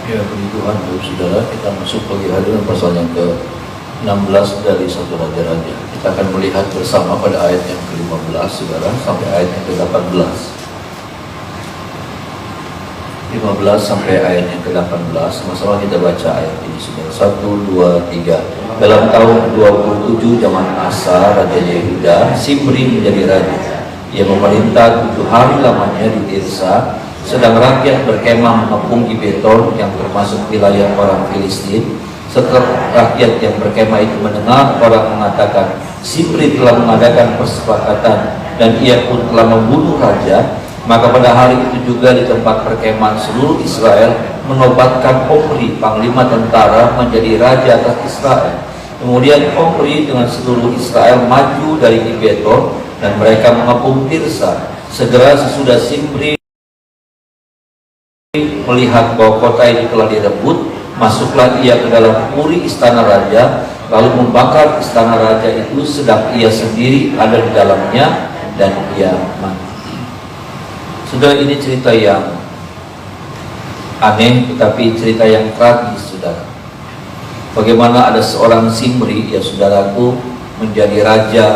Ya, puji Tuhan, saudara, kita masuk pagi hari dengan pasal yang ke-16 dari 1 Raja-Raja. Kita akan melihat bersama pada ayat yang ke-15, saudara, sampai ayat yang ke-18. 15 sampai ayat yang ke-18, sama-sama kita baca ayat ini, saudara. 1, 2, 3. Dalam tahun 27 zaman Asa, Raja Yehuda, Simri menjadi raja. Ia memerintah 7 hari lamanya di Tirsa, sedang rakyat berkemah mengepung Gibeton yang termasuk wilayah orang Filistin. Setelah rakyat yang berkemah itu mendengar orang mengatakan Simri telah mengadakan persepakatan dan ia pun telah membunuh raja, maka pada hari itu juga di tempat perkemahan seluruh Israel menobatkan Omri, panglima tentara, menjadi raja atas Israel. Kemudian Omri dengan seluruh Israel maju dari Gibeton dan mereka mengepung Tirsa. Segera sesudah Simri melihat bahwa kota itu telah direbut, masuklah ia ke dalam puri istana raja, lalu membakar istana raja itu sedang ia sendiri ada di dalamnya, dan ia mati. Saudara, ini cerita yang aneh tetapi cerita yang tragis, saudara. Bagaimana ada seorang Simri, ya saudaraku, menjadi raja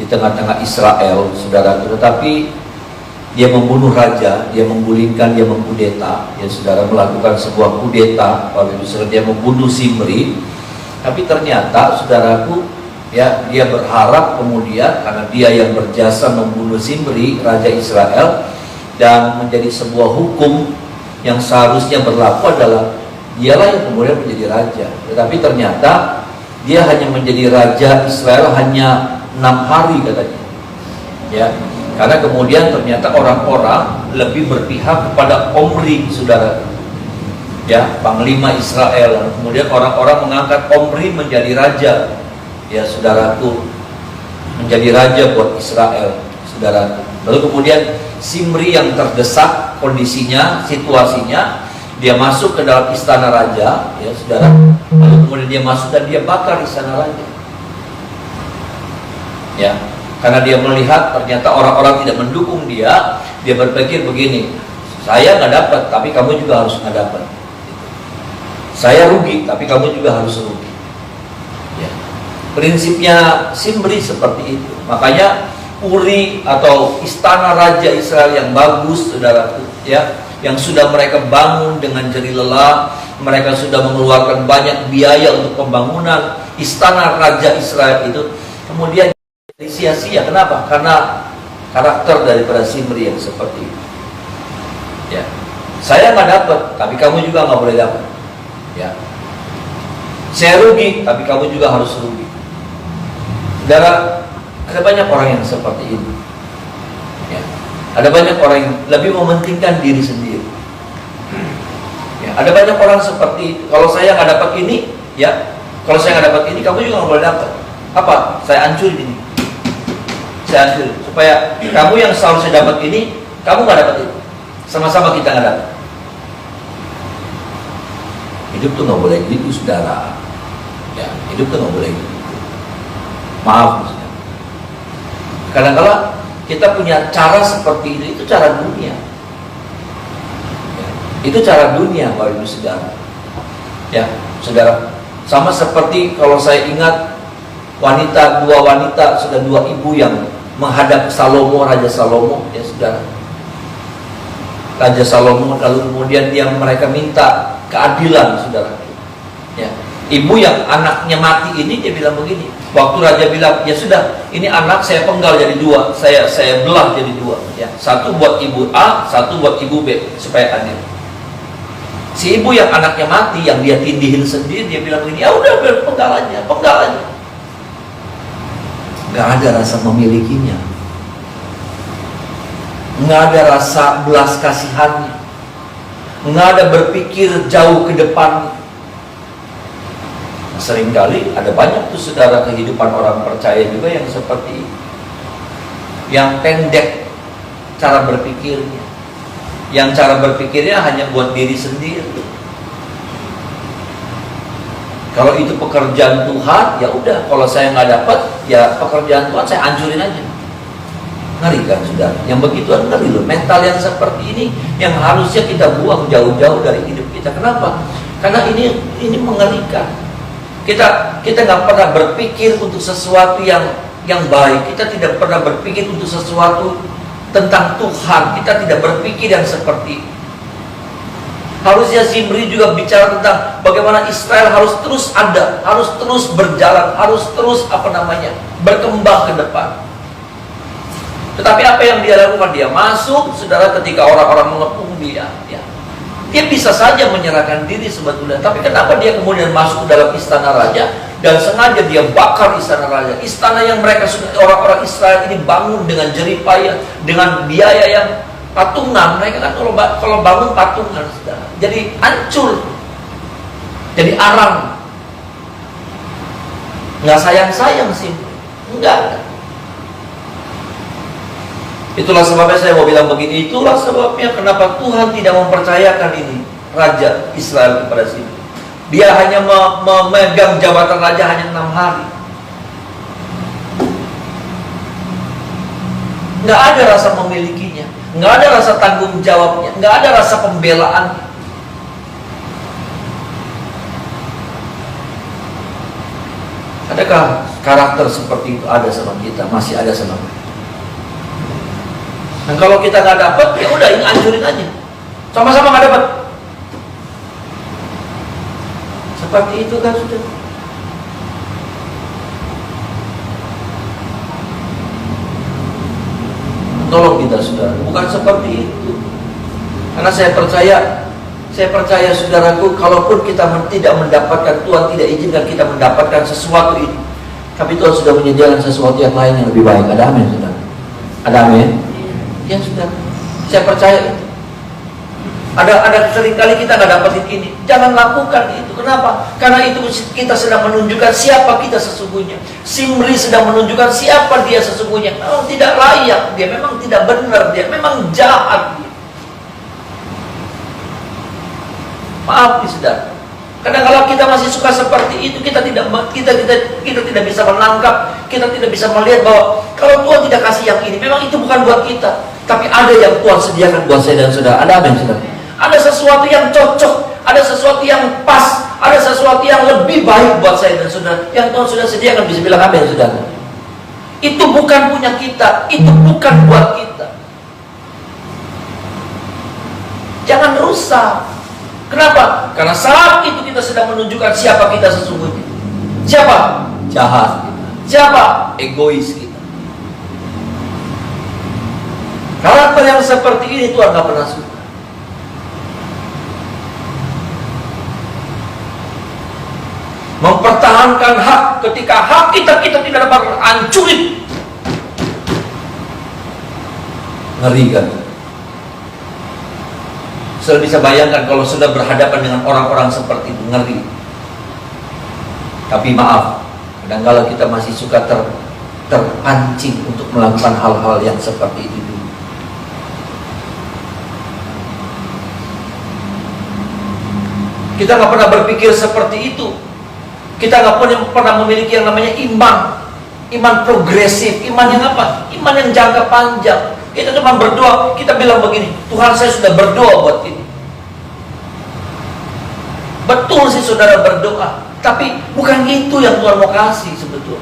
di tengah-tengah Israel, saudaraku, tetapi dia membunuh raja, dia menggulingkan, dia mengkudeta, ya saudara, melakukan sebuah kudeta. Waktu itu dia membunuh Simri, tapi ternyata, saudaraku, ya dia berharap kemudian karena dia yang berjasa membunuh Simri, raja Israel, dan menjadi sebuah hukum yang seharusnya berlaku adalah dialah yang kemudian menjadi raja. Tetapi ternyata dia hanya menjadi raja Israel hanya 6 hari katanya, ya. Karena kemudian ternyata orang-orang lebih berpihak kepada Omri, saudara, ya, panglima Israel. Kemudian orang-orang mengangkat Omri menjadi raja, ya saudaraku, menjadi raja buat Israel, saudara. Lalu kemudian Simri yang terdesak kondisinya, situasinya, dia masuk ke dalam istana raja, ya saudara. Lalu kemudian dia masuk dan dia bakar istana raja, ya. Karena dia melihat ternyata orang-orang tidak mendukung dia, dia berpikir begini, saya nggak dapat, tapi kamu juga harus nggak dapat. Saya rugi, tapi kamu juga harus rugi. Ya. Prinsipnya Simri seperti itu. Makanya puri atau istana raja Israel yang bagus, saudara, ya, yang sudah mereka bangun dengan jerih lelah, mereka sudah mengeluarkan banyak biaya untuk pembangunan istana raja Israel itu, kemudian sia-sia. Kenapa? Karena karakter daripada Simri yang seperti itu. Ya, saya nggak dapat, tapi kamu juga nggak boleh dapat. Ya, saya rugi, tapi kamu juga harus rugi. Saudara, ada banyak orang yang seperti ini. Ya, ada banyak orang yang lebih mementingkan diri sendiri. Ya, ada banyak orang seperti itu. Kalau saya nggak dapat ini, ya, kalau saya nggak dapat ini, kamu juga nggak boleh dapat. Apa? Saya hancurin ini. Supaya kamu yang seharusnya dapat ini, kamu nggak dapat itu, sama-sama kita nggak dapat. Hidup tuh nggak boleh gitu, saudara. Ya, hidup tuh nggak boleh gitu. Maaf, saudara. Kadang-kadang kita punya cara seperti itu cara dunia. Ya, itu cara dunia, Bapak Ibu Saudara. Ya, saudara. Sama seperti kalau saya ingat dua wanita, sudah 2 ibu yang menghadap Salomo, Raja Salomo, ya saudara. Raja Salomo, lalu kemudian mereka minta keadilan, saudara. Ya. Ibu yang anaknya mati ini, dia bilang begini. Waktu raja bilang, ya sudah, ini anak saya penggal jadi 2, saya belah jadi 2. Ya. 1 buat ibu A, 1 buat ibu B, supaya adil. Si ibu yang anaknya mati, yang dia tindihin sendiri, dia bilang begini, ya udah penggal aja. Nggak ada rasa memilikinya, nggak ada rasa belas kasihannya, nggak ada berpikir jauh ke depan. Seringkali ada banyak tuh, saudara, kehidupan orang percaya juga yang seperti itu, yang pendek cara berpikirnya, yang cara berpikirnya hanya buat diri sendiri. Kalau itu pekerjaan Tuhan, ya udah. Kalau saya nggak dapat, ya pekerjaan Tuhan saya hancurin aja. Ngeri kan, saudara? Yang begitu ngeri loh. Mental yang seperti ini yang harusnya kita buang jauh-jauh dari hidup kita. kita. Kenapa? Karena ini mengerikan. Kita nggak pernah berpikir untuk sesuatu yang baik. Kita tidak pernah berpikir untuk sesuatu tentang Tuhan. Kita tidak berpikir yang seperti itu. Harusnya Zimri juga bicara tentang bagaimana Israel harus terus ada, harus terus berjalan, harus terus berkembang ke depan. Tetapi apa yang dia lakukan? Dia masuk, saudara, ketika orang-orang mengepung dia bisa saja menyerahkan diri sebetulnya. Tapi kenapa dia kemudian masuk ke dalam istana raja dan sengaja dia bakar istana raja? Istana yang orang-orang Israel ini bangun dengan jerih payah, dengan biaya yang patungan. Mereka kan kalau bangun patungan, saudara. Jadi hancur, jadi arang. Nggak sayang-sayang sih, enggak. Itulah sebabnya saya mau bilang begini. Itulah sebabnya kenapa Tuhan tidak mempercayakan ini Raja Israel kepada Zimri. Dia hanya memegang jabatan raja hanya 6 hari. Nggak ada rasa memilikinya, nggak ada rasa tanggung jawabnya, nggak ada rasa pembelaannya. Adakah karakter seperti itu ada sama kita? Masih ada sama kita. Dan kalau kita nggak dapat, ya udah, ini hancurin aja. Sama-sama nggak dapat. Seperti itu kan sudah. Tolong kita, saudara, bukan seperti itu. Karena saya percaya saudaraku, kalaupun kita tidak mendapatkan, Tuhan tidak izinkan kita mendapatkan sesuatu ini, tapi Tuhan sudah menyediakan sesuatu yang lain yang lebih baik. Ada amin, saudara? Ada amin? Ya, saudara, saya percaya itu. Ada seringkali kita nggak dapetin ini. Jangan lakukan itu. Kenapa? Karena itu kita sedang menunjukkan siapa kita sesungguhnya. Zimri sedang menunjukkan siapa dia sesungguhnya. Memang tidak layak, dia memang tidak benar, dia memang jahat. Maaf nih, saudara. Kadang-kadang kita masih suka seperti itu. Kita tidak bisa menangkap, kita tidak bisa melihat bahwa kalau Tuhan tidak kasih yang ini, memang itu bukan buat kita. Tapi ada yang Tuhan sediakan buat saya dan saudara. Ada amin, saudara? Ada sesuatu yang cocok, ada sesuatu yang pas, ada sesuatu yang lebih baik buat saya dan saudara, yang Tuhan sudah sediakan. Bisa bilang amin, saudara? Itu bukan punya kita, itu bukan buat kita. Jangan rusak. Kenapa? Karena saat itu kita sedang menunjukkan siapa kita sesungguhnya. Siapa? Jahat kita. Siapa? Egois kita. Karakter yang seperti ini Tuhan gak pernah suka. Mempertahankan hak ketika hak kita tidak dapat hancurin. Ngeri kan? Sudah bisa bayangkan kalau sudah berhadapan dengan orang-orang seperti itu, ngeri. Tapi maaf, kadang-kadang kita masih suka terpancing untuk melakukan hal-hal yang seperti itu dulu. Kita nggak pernah berpikir seperti itu. Kita nggak pernah memiliki yang namanya iman progresif, iman yang apa? Iman yang jangka panjang. Kita cuma berdoa, kita bilang begini, Tuhan, saya sudah berdoa buat ini. Betul sih saudara berdoa, tapi bukan itu yang Tuhan mau kasih sebetulnya.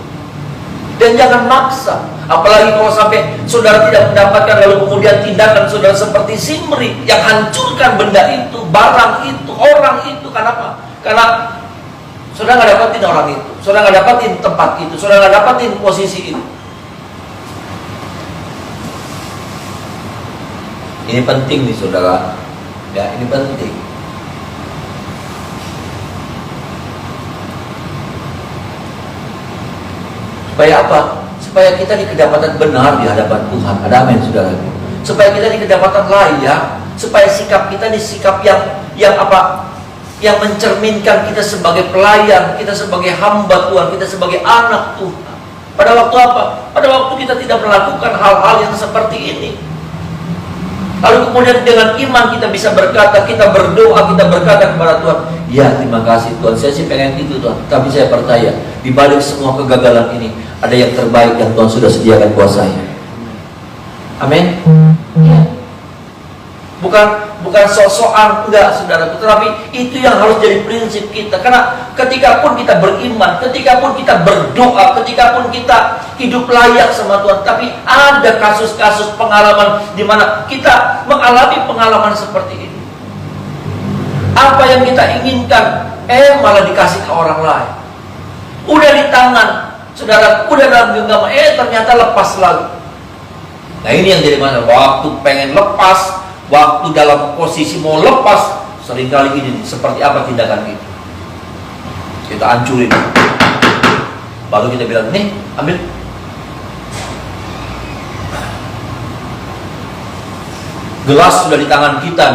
Dan jangan maksa. Apalagi kalau sampai saudara tidak mendapatkan, lalu kemudian tindakan saudara seperti Zimri yang hancurkan benda itu, barang itu, orang itu. Kenapa? Karena saudara nggak dapatin orang itu, saudara nggak dapatin tempat itu, saudara nggak dapatin posisi itu. Ini penting nih saudara, ya, ini penting. Supaya apa? Supaya kita di kedapatan benar di hadapan Tuhan. Ada amin, saudara. Supaya kita di kedapatan layak, supaya sikap kita di sikap yang apa? Yang mencerminkan kita sebagai pelayan, kita sebagai hamba Tuhan, kita sebagai anak Tuhan. Pada waktu apa? Pada waktu kita tidak melakukan hal-hal yang seperti ini. Lalu kemudian dengan iman kita bisa berkata, kita berdoa, kita berkata kepada Tuhan, ya terima kasih Tuhan, saya sih pengen itu Tuhan. Tapi saya percaya, di balik semua kegagalan ini, ada yang terbaik yang Tuhan sudah sediakan buat saya. Amin. Ya. bukan sok-sokan, enggak saudara, tetapi itu yang harus jadi prinsip kita. Karena ketika pun kita beriman, ketika pun kita berdoa, ketika pun kita hidup layak sama Tuhan, tapi ada kasus-kasus pengalaman di mana kita mengalami pengalaman seperti ini. Apa yang kita inginkan malah dikasih ke orang lain. Udah di tangan saudara, udah dalam genggaman, ternyata lepas lagi. Nah ini yang jadi masalah. Waktu pengen lepas, waktu dalam posisi mau lepas, seringkali ini seperti apa tindakan kita? Kita hancurin. Baru kita bilang, nih ambil. Gelas sudah di tangan kita,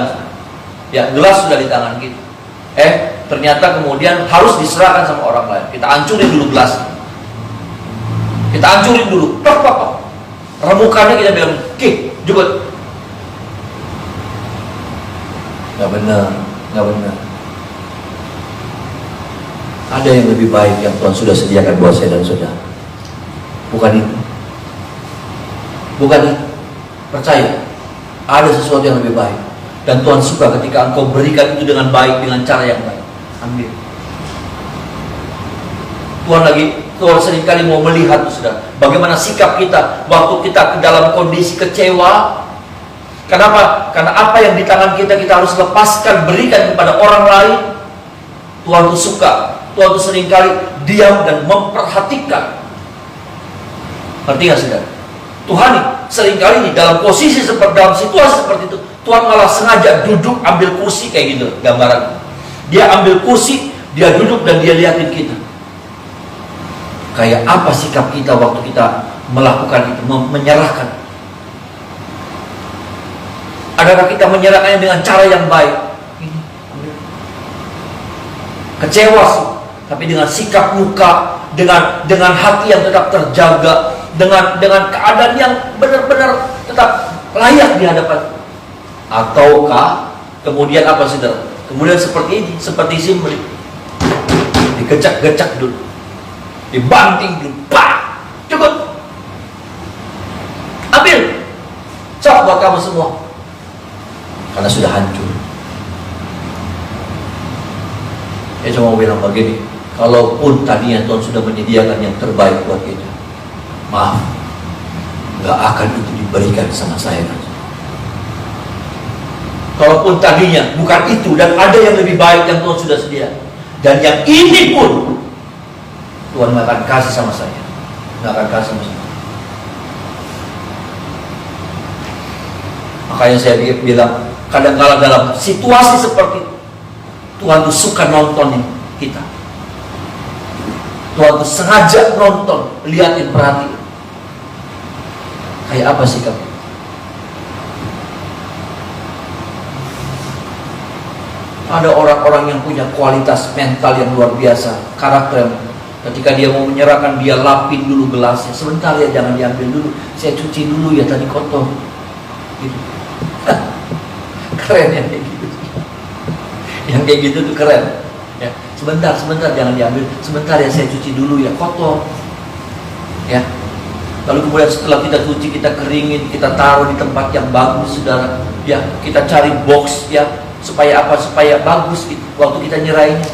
ya gelas sudah di tangan kita. Ternyata kemudian harus diserahkan sama orang lain. Kita hancurin dulu gelas. Kita hancurin dulu. Remukannya kita bilang, oke, juga. Nggak benar. Ada yang lebih baik yang Tuhan sudah sediakan buat saya dan saudara. Bukan itu. Percaya, ada sesuatu yang lebih baik. Dan Tuhan suka ketika engkau berikan itu dengan baik, dengan cara yang baik. Ambil. Tuhan seringkali mau melihat, saudara, bagaimana sikap kita waktu kita ke dalam kondisi kecewa. Kenapa? Karena apa yang di tangan kita harus lepaskan, berikan kepada orang lain. Tuhan itu suka. Tuhan itu seringkali diam dan memperhatikan. Ngerti gak, saudara? Tuhan seringkali dalam posisi dalam situasi seperti itu, Tuhan malah sengaja duduk ambil kursi kayak gitu, gambaran. Dia ambil kursi, dia duduk dan dia liatin kita. Kayak apa sikap kita waktu kita melakukan itu, menyerahkan? Adakah kita menyerahkannya dengan cara yang baik? Kecewa sih, tapi dengan sikap muka, dengan hati yang tetap terjaga, dengan keadaan yang benar-benar tetap layak di hadapan. Ataukah kemudian apa, saudara? Kemudian seperti ini, seperti Zimri, digecak-gecak dulu, dibanting dulu, cukup, ambil, sok buat kamu semua, karena sudah hancur. Saya cuma mau bilang begini, kalaupun tadinya Tuhan sudah menyediakan yang terbaik buat kita, maaf, gak akan itu diberikan sama saya. Kalaupun tadinya bukan itu dan ada yang lebih baik yang Tuhan sudah sediakan, dan yang ini pun Tuhan gak akan kasih sama saya, gak akan kasih sama saya. Makanya saya bilang, kadang-kala dalam situasi seperti itu, Tuhan tuh suka nontonin kita. Tuhan tuh sengaja nonton, liatin, perhatiin. Kayak apa sikap? Ada orang-orang yang punya kualitas mental yang luar biasa, karakter. Ketika dia mau menyerahkan, dia lapin dulu gelasnya. Sebentar ya, jangan diambil dulu. Saya cuci dulu ya, tadi kotor. Gitu. Keren ya kayak gitu. Yang kayak gitu tuh keren. Ya, sebentar jangan diambil. Sebentar ya, saya cuci dulu ya, kotor. Ya. Lalu kemudian setelah kita cuci, kita keringin, kita taruh di tempat yang bagus, saudara. Ya, kita cari box ya. Supaya apa? Supaya bagus gitu, waktu kita nyerahinnya.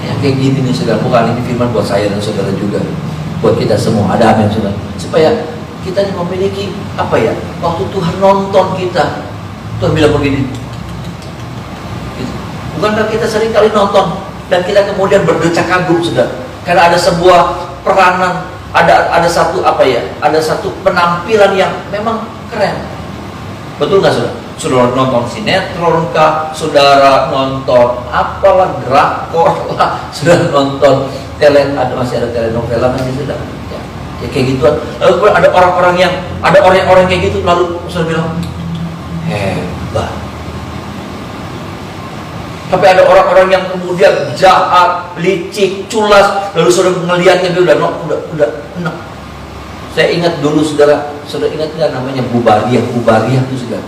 Ya kayak gini nih, saudara. Bukan ini firman buat saya dan saudara juga, buat kita semua. Ada amin, saudara. Supaya kita memiliki apa ya? Waktu Tuhan nonton kita, Tuhan bilang begini. Gitu. Bukankah kita sering kali nonton dan kita kemudian berdecak kagum, saudara? Karena ada sebuah peranan. Ada satu apa ya? Ada satu penampilan yang memang keren. Betul nggak, saudara? Saudara nonton sinetron kah? Saudara nonton apalah, drakor lah? Saudara nonton masih ada telenovela kan, saudara? Ya kayak gituan. Lalu ada orang-orang kayak gitu, lalu saudara bilang hebat. Tapi ada orang-orang yang kemudian jahat, licik, culas, lalu saudara ngelihatnya dia udah enak. Saya ingat dulu, saudara ingat nggak namanya Bubariah itu, saudara,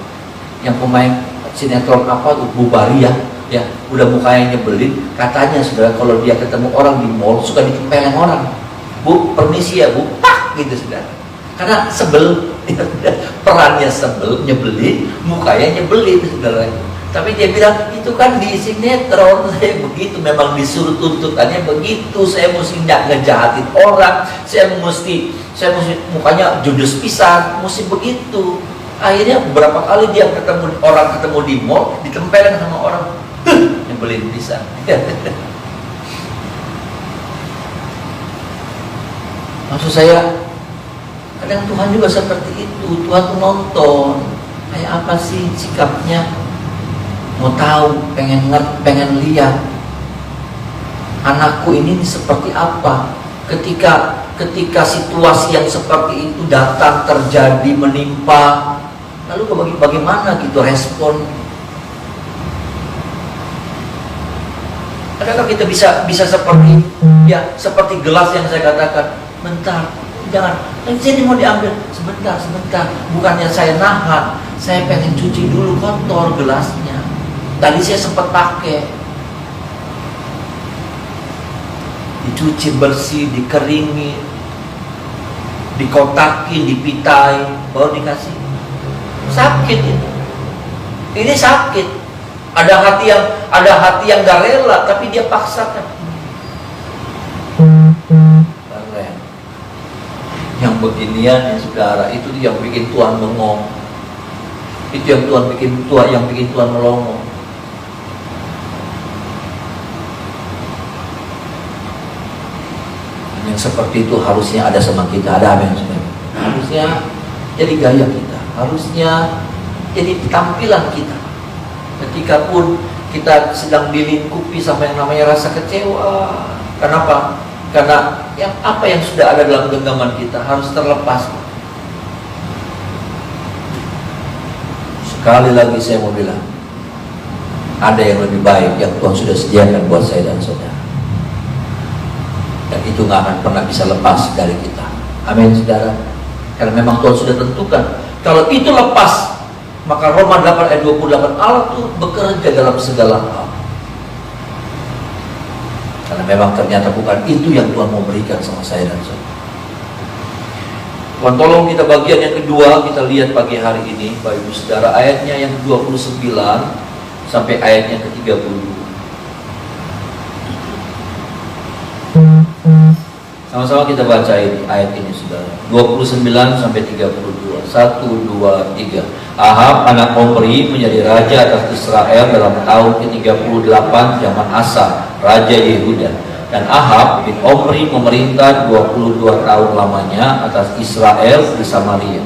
yang pemain sinetron apa tuh, Bubariah, ya, udah mukanya nyebelin. Katanya, saudara, kalau dia ketemu orang di mall suka ditempelin orang. Bu, permisi ya bu, gitu saudara. Karena sebel, perannya sebel, nyebelin, mukanya nyebelin saudara. Tapi dia bilang, itu kan di sinetron, saya begitu, memang disuruh tuntutannya begitu, saya mesti ngejahatin orang, saya mesti mukanya judes pisan, mesti begitu. Akhirnya beberapa kali dia ketemu di mall, ditempelin sama orang, nyebelin pisan. Maksud saya, kadang Tuhan juga seperti itu. Tuhan tuh nonton, kayak apa sih sikapnya, mau tahu, pengen lihat anakku ini seperti apa. Ketika situasi yang seperti itu datang, terjadi, menimpa, lalu bagaimana gitu respon. Adakah kita bisa seperti seperti gelas yang saya katakan, bentar, jangan, jadi mau diambil, sebentar, bukannya saya nahan, saya pengen cuci dulu kotor gelasnya, tadi saya sempat pakai, dicuci bersih, dikeringin, dikotakin, dipitai, baru dikasih. Sakit itu, ini sakit. Ada hati yang gak rela, tapi dia paksakan. Keren. Yang beginian ya saudara, itu yang bikin Tuhan bengong. Itu yang bikin Tuhan melongo. Yang seperti itu harusnya ada sama kita, ada apa yang sebenarnya? Harusnya jadi gaya kita, harusnya jadi tampilan kita. Ketika pun kita sedang dilingkupi sama yang namanya rasa kecewa, kenapa? Karena apa yang sudah ada dalam genggaman kita harus terlepas. Sekali lagi saya mau bilang, ada yang lebih baik yang Tuhan sudah sediakan buat saya dan saudara. Dan itu nggak akan pernah bisa lepas dari kita. Amin saudara. Karena memang Tuhan sudah tentukan. Kalau itu lepas, maka Roma 8 ayat 28, Allah itu bekerja dalam segala hal. Karena memang ternyata bukan itu yang Tuhan mau berikan sama saya dan saudara. Tuhan tolong kita bagian yang kedua, kita lihat pagi hari ini Bapak Ibu Saudara, ayatnya yang 29 sampai ayatnya ke-32. Sama-sama kita baca ini, ayat ini saudara. 29 sampai 32. 1, 2, 3. Ahab anak Omri menjadi raja atas Israel dalam tahun ke-38 zaman Asa, raja Yehuda. Dan Ahab bin Omri memerintah 22 tahun lamanya atas Israel di Samaria.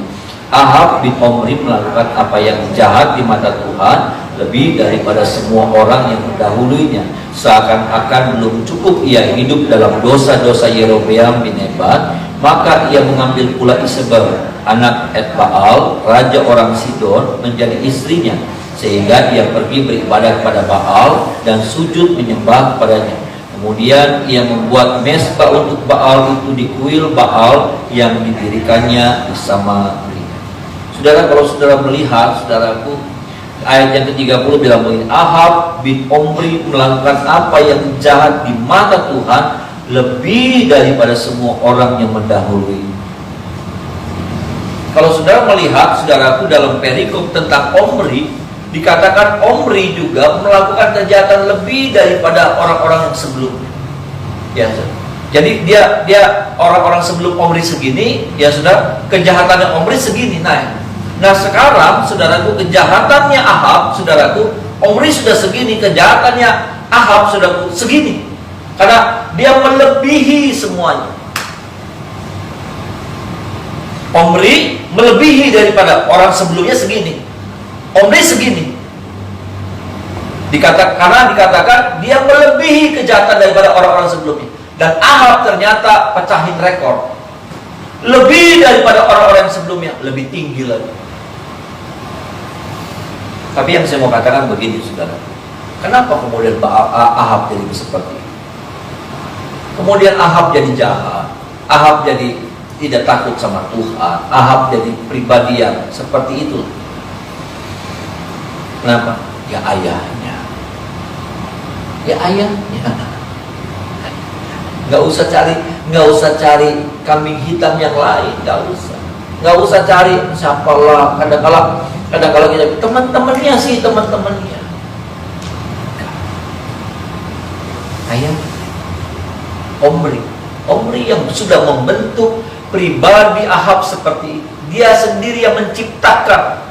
Ahab bin Omri melakukan apa yang jahat di mata Tuhan lebih daripada semua orang yang mendahulunya. Seakan-akan belum cukup ia hidup dalam dosa-dosa Yerobeam bin Nebat, maka ia mengambil pula Isabel, anak Etbaal, raja orang Sidon, menjadi istrinya, sehingga ia pergi beribadah kepada Baal dan sujud menyembah kepadanya. Kemudian ia membuat mesbah untuk Baal itu di kuil Baal yang didirikannya di Samaria. Saudara, kalau saudara melihat, saudaraku, ayat yang ke-30 bilang begini, Ahab bin Omri melakukan apa yang jahat di mata Tuhan lebih daripada semua orang yang mendahului. Kalau saudara melihat, saudaraku, dalam perikop tentang Omri, dikatakan Omri juga melakukan kejahatan lebih daripada orang-orang yang sebelumnya. Ya, jadi dia orang-orang sebelum Omri segini, ya saudara, kejahatannya Omri segini. Nah sekarang saudaraku, kejahatannya Ahab, saudaraku, Omri sudah segini, kejahatannya Ahab saudaraku segini. Karena dia melebihi semuanya. Omri melebihi daripada orang sebelumnya segini. Omri segini. Karena dikatakan dia melebihi kejahatan daripada orang-orang sebelumnya. Dan Ahab ternyata pecahin rekor. Lebih daripada orang-orang sebelumnya, lebih tinggi lagi. Tapi yang saya mau katakan begini saudara, kenapa kemudian Ahab jadi seperti ini? Kemudian Ahab jadi jahat, Ahab jadi tidak takut sama Tuhan, Ahab jadi pribadi yang seperti itu. Kenapa? Ya ayahnya. Nggak usah cari kambing hitam yang lain, nggak usah cari siapalah. Kadang-kala kita teman-temannya sih, teman-temannya. Ayah, Omri yang sudah membentuk pribadi Ahab seperti itu. Dia sendiri yang menciptakan.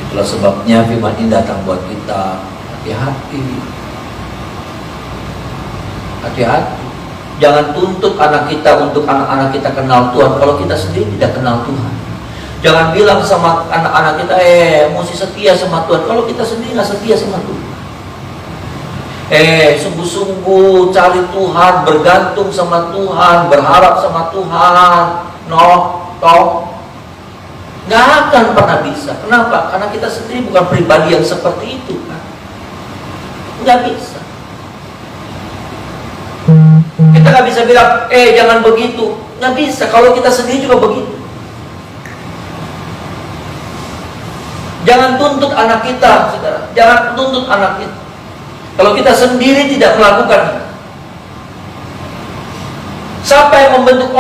Itulah sebabnya firman ini datang buat kita. Hati-hati. Jangan tuntut anak kita untuk anak-anak kita kenal Tuhan kalau kita sendiri tidak kenal Tuhan. Jangan bilang sama anak-anak kita, mesti setia sama Tuhan kalau kita sendiri nggak setia sama Tuhan. Sungguh-sungguh cari Tuhan, bergantung sama Tuhan, berharap sama Tuhan. Nggak akan pernah bisa. Kenapa? Karena kita sendiri bukan pribadi yang seperti itu kan. Nggak bisa. Kita nggak bisa bilang, jangan begitu. Nggak bisa, kalau kita sendiri juga begitu. Jangan tuntut anak kita, saudara. Jangan tuntut anak kita. Kalau kita sendiri tidak melakukan. Siapa yang membentuk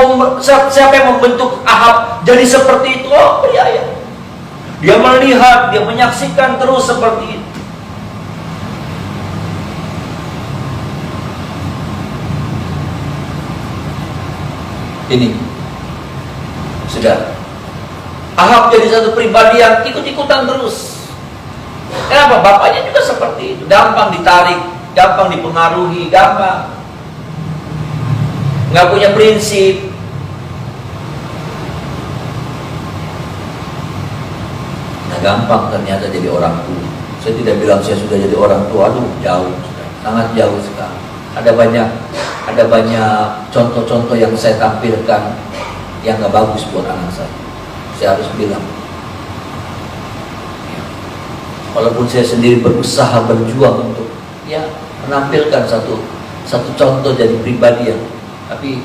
Ahab jadi seperti itu? Pria. Dia melihat, dia menyaksikan terus seperti itu. Ini sudah Ahab jadi satu pribadi yang ikut-ikutan terus. Kenapa? Bapaknya juga seperti itu, gampang ditarik, gampang dipengaruhi, gampang, nggak punya prinsip. Nah, gampang ternyata jadi orang tua. Saya tidak bilang saya sudah jadi orang tua, jauh, sangat jauh sekali. Ada banyak contoh-contoh yang saya tampilkan yang nggak bagus buat anak saya. Saya harus bilang, walaupun saya sendiri berusaha berjuang untuk menampilkan satu contoh jadi pribadi tapi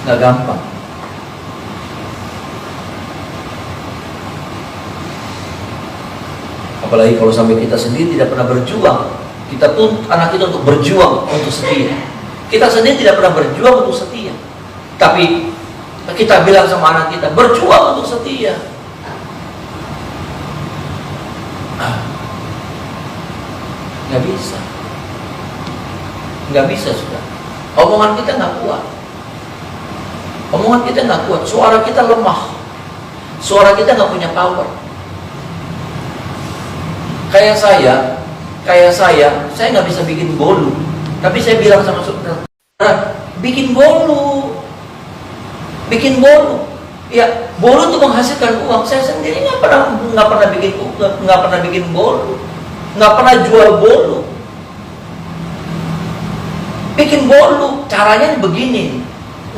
nggak gampang. Apalagi kalau sampai kita sendiri tidak pernah berjuang, kita tuntut anak kita untuk berjuang untuk setia. Kita sendiri tidak pernah berjuang untuk setia, tapi kita bilang sama anak kita, berjuang untuk setia. Nggak bisa sudah. Omongan kita nggak kuat. Suara kita lemah. Suara kita nggak punya power. Kayak saya nggak bisa bikin bolu. Tapi saya bilang sama saudara, bikin bolu. Ya, bolu itu menghasilkan uang. Saya sendiri nggak pernah bikin bolu, nggak pernah jual bolu. Bikin bolu, caranya begini,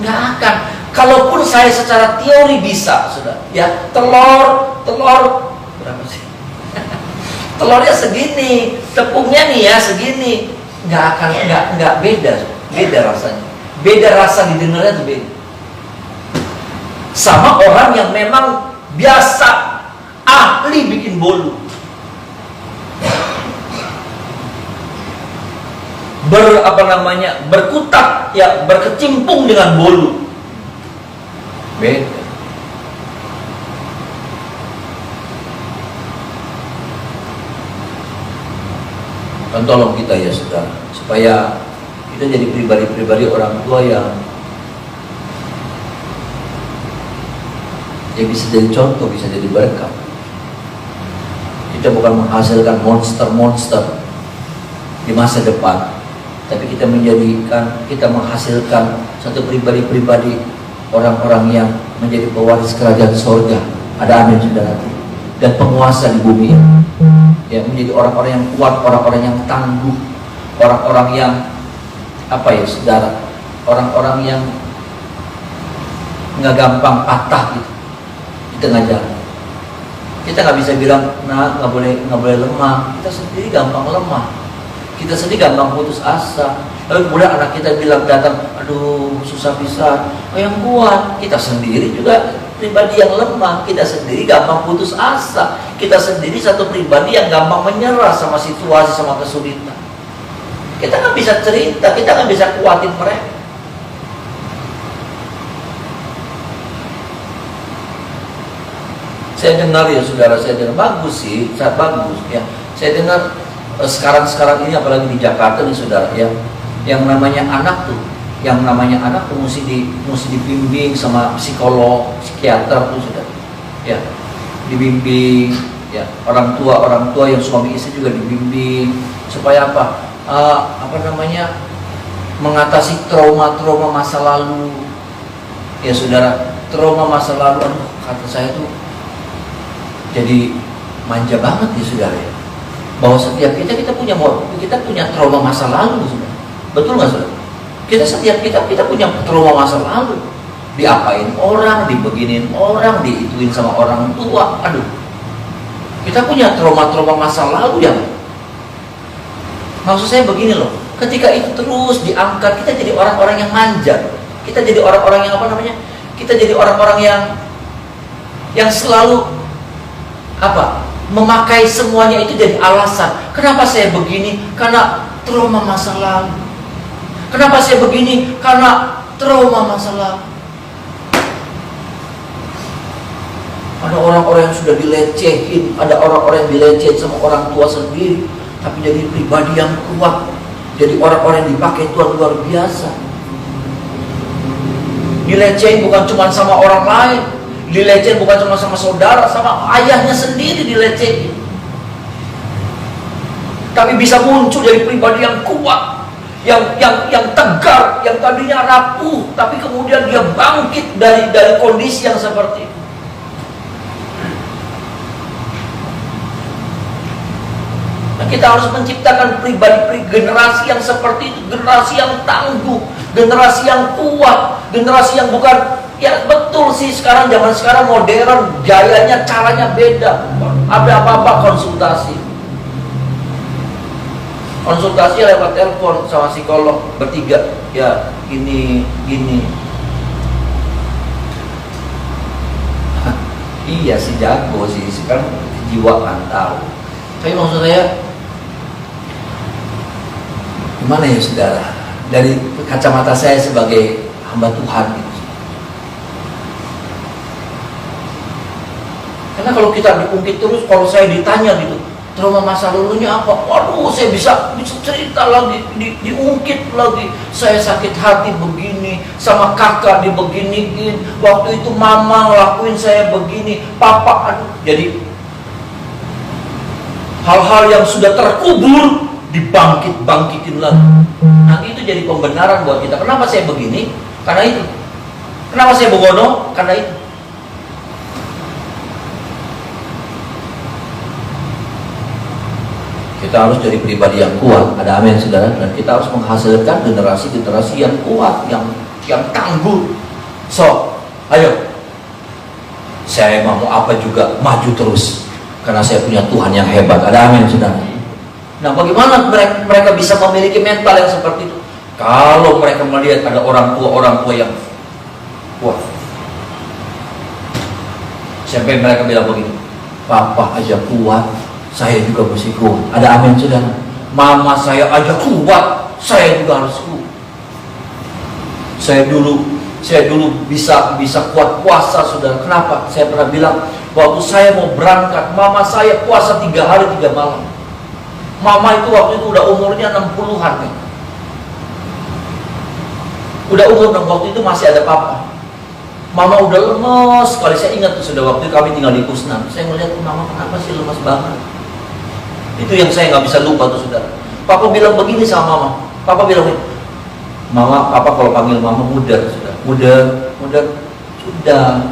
nggak akan. Kalaupun saya secara teori bisa, sudah. Ya, telur berapa sih? Telurnya segini, tepungnya nih ya segini, nggak beda rasanya. Beda rasa didengarnya tuh beda. Sama orang yang memang biasa ahli bikin bolu, berkutat ya, berkecimpung dengan bolu, beda. Kan tolong kita ya saudara, supaya kita jadi pribadi-pribadi orang tua yang bisa jadi contoh, bisa jadi berkat. Kita bukan menghasilkan monster-monster di masa depan, tapi kita menghasilkan satu pribadi-pribadi, orang-orang yang menjadi pewaris kerajaan sorga. Ada amin saudara. Dan penguasa di bumi, ya, menjadi orang-orang yang kuat, orang-orang yang tangguh, orang-orang yang saudara, orang-orang yang nggak gampang patah gitu di tengah jalan. Kita nggak bisa bilang, nggak boleh lemah. Kita sendiri gampang lemah. Kita sendiri gampang putus asa. Lalu kemudian anak kita bilang datang, aduh susah pisan, yang kuat. Kita sendiri juga pribadi yang lemah. Kita sendiri gampang putus asa. kita sendiri satu pribadi yang gampang menyerah sama situasi, sama kesulitan. Kita nggak bisa cerita, kita nggak bisa kuatin mereka. Saya dengar ya saudara, saya dengar bagus sih, sangat bagus ya. Saya dengar sekarang ini apalagi di Jakarta nih saudara ya, yang namanya anak tuh mesti dibimbing sama psikolog, psikiater tuh saudara. Ya, dibimbing ya, orang tua yang suami istri juga dibimbing supaya apa? Mengatasi trauma masa lalu. Ya saudara, trauma masa lalu, kata saya tuh jadi manja banget ya saudara ya. Bahwa setiap kita punya trauma masa lalu saudara. Betul nggak saudara? Setiap kita punya trauma masa lalu. Diapain orang, dibeginin orang, diituin sama orang tua. Aduh, kita punya trauma masa lalu yang, maksud saya begini loh, ketika itu terus diangkat, kita jadi orang-orang yang manja. Kita jadi orang-orang yang kita jadi orang-orang yang selalu memakai semuanya itu jadi alasan. Kenapa saya begini? Karena trauma masa lalu. Kenapa saya begini? Karena trauma masa lalu. Ada orang-orang yang sudah dilecehin, ada orang-orang yang dilecehin sama orang tua sendiri, tapi jadi pribadi yang kuat, jadi orang-orang yang dipakai Tuhan luar biasa. Dilecehin bukan cuma sama orang lain, dilecehin bukan cuma sama saudara, sama ayahnya sendiri dilecehin, tapi bisa muncul dari pribadi yang kuat, yang tegar, yang tadinya rapuh, tapi kemudian dia bangkit dari kondisi yang seperti itu. Nah, kita harus menciptakan generasi yang seperti itu, generasi yang tangguh, generasi yang kuat, generasi yang bukan, ya betul sih zaman sekarang modern, gayanya, caranya beda. Ada apa-apa konsultasi lewat telepon sama psikolog bertiga, ya gini. Iya sih, jago sih, sekarang jiwa kan tahu. Tapi maksud saya, gimana ya saudara, dari kacamata saya sebagai hamba Tuhan gitu. Karena kalau kita diungkit terus, kalau saya ditanya gitu, trauma masa lalunya apa? Waduh, saya bisa cerita lagi, diungkit lagi. Saya sakit hati begini, sama kakak dibeginiin, waktu itu mama ngelakuin saya begini, papa, aduh. Jadi hal-hal yang sudah terkubur dibangkit-bangkitin lagi. Nanti itu jadi pembenaran buat kita. Kenapa saya begini? Karena itu. Kenapa saya begono? Karena itu. Kita harus jadi pribadi yang kuat. Ada amin saudara. Dan kita harus menghasilkan generasi-generasi yang kuat, yang tangguh. So, ayo. Saya mau apa juga maju terus. Karena saya punya Tuhan yang hebat. Ada amin saudara. Nah, bagaimana mereka bisa memiliki mental yang seperti itu? Kalau mereka melihat ada orang tua yang kuat. Sampai mereka bilang begini, papa aja kuat, saya juga mesti kuat. Ada amin saudara. Mama saya aja kuat, saya juga harus kuat. Saya dulu bisa kuat puasa saudara. Kenapa? Saya pernah bilang, waktu saya mau berangkat, mama saya puasa 3 hari 3 malam. Mama itu waktu itu udah umurnya 60-an nih. Udah umur, waktu itu masih ada papa. Mama udah lemes sekali. Saya ingat tuh, sudah waktu kami tinggal di Kusnan. Saya ngeliat, mama kenapa sih lemes banget. Itu yang saya nggak bisa lupa tuh saudara. Papa bilang begini sama mama. Papa bilang, mama, papa kalau panggil mama mudar sudah. Mudar sudah.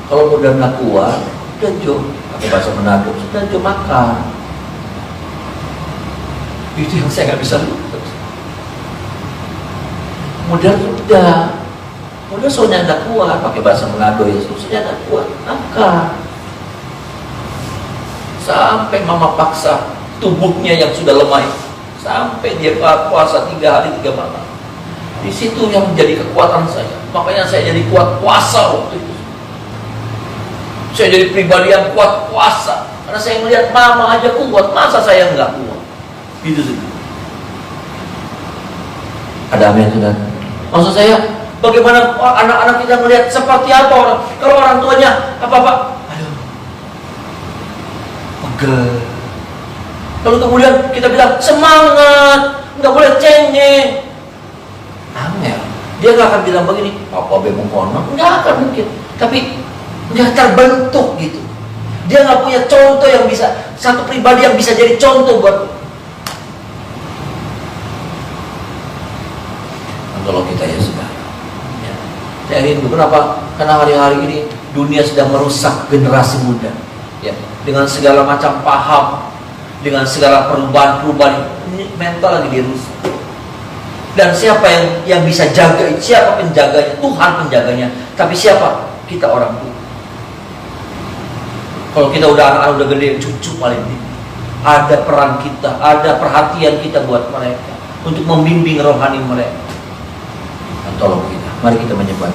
Kalau mudar nggak kuat, udah Jo. Pakai bahasa Manado, sudah Jo makan. Itu yang saya nggak bisa lupa. Mudar soalnya nggak kuat, pakai bahasa Manado ya, soalnya nggak kuat, makan. Sampai mama paksa tubuhnya yang sudah lemah, sampai dia puasa 3 hari 3 malam. Di situ yang menjadi kekuatan saya. Makanya saya jadi kuat puasa waktu itu. Saya jadi pribadi yang kuat puasa. Karena saya melihat mama aja kuat, masa saya nggak kuat? Itu sih. Ada amin saudara. Maksud saya, bagaimana anak-anak kita melihat seperti apa orang? Kalau orang tuanya apa-apa, aduh, pegel. Lalu kemudian kita bilang semangat, nggak boleh cengeng. Angel, dia nggak akan bilang begini, papa bemokono, nggak akan mungkin. Tapi nggak terbentuk gitu. Dia nggak punya contoh yang bisa, satu pribadi yang bisa jadi contoh buat. Kalau kita ya sudah. Ya. Saya ingin kenapa? Karena hari-hari ini dunia sedang merusak generasi muda. Ya, dengan segala macam paham, dengan segala perubahan-perubahan, ini mental lagi dirusak. Dan siapa yang bisa jaga? Siapa penjaganya? Tuhan penjaganya. Tapi siapa? Kita orang tua. Kalau kita udah anak-anak udah gede, cucu paling tinggi. Ada peran kita, ada perhatian kita buat mereka untuk membimbing rohani mereka. Dan tolong kita, mari kita menyembah.